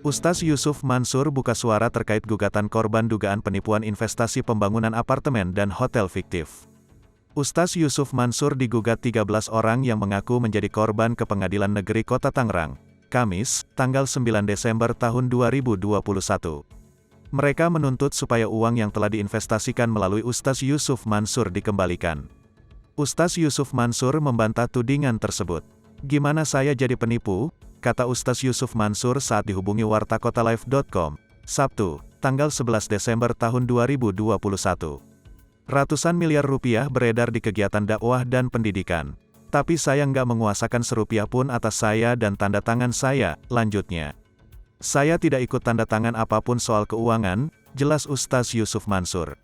Ustaz Yusuf Mansur buka suara terkait gugatan korban dugaan penipuan investasi pembangunan apartemen dan hotel fiktif. Ustaz Yusuf Mansur digugat 13 orang yang mengaku menjadi korban ke Pengadilan Negeri Kota Tangerang, Kamis, tanggal 9 Desember tahun 2021. Mereka menuntut supaya uang yang telah diinvestasikan melalui Ustaz Yusuf Mansur dikembalikan. Ustaz Yusuf Mansur membantah tudingan tersebut. "Gimana saya jadi penipu?" kata Ustaz Yusuf Mansur saat dihubungi wartakotalive.com, Sabtu, tanggal 11 Desember tahun 2021. "Ratusan miliar rupiah beredar di kegiatan dakwah dan pendidikan. Tapi saya nggak menguasakan serupiah pun atas saya dan tanda tangan saya," lanjutnya. "Saya tidak ikut tanda tangan apapun soal keuangan," jelas Ustaz Yusuf Mansur.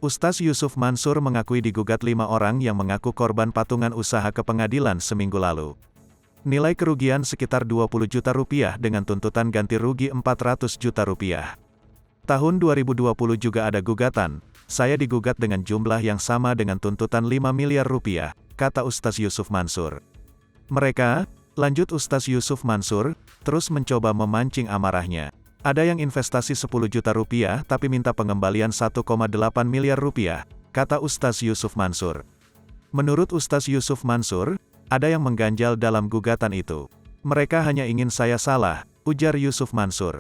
Ustaz Yusuf Mansur mengakui digugat 5 orang yang mengaku korban patungan usaha ke pengadilan seminggu lalu. Nilai kerugian sekitar 20 juta rupiah dengan tuntutan ganti rugi 400 juta rupiah. Tahun 2020 juga ada gugatan, "Saya digugat dengan jumlah yang sama dengan tuntutan 5 miliar rupiah, kata Ustaz Yusuf Mansur. Mereka, lanjut Ustaz Yusuf Mansur, terus mencoba memancing amarahnya. Ada yang investasi 10 juta rupiah tapi minta pengembalian 1,8 miliar rupiah, kata Ustaz Yusuf Mansur. Menurut Ustaz Yusuf Mansur, ada yang mengganjal dalam gugatan itu. "Mereka hanya ingin saya salah," ujar Yusuf Mansur.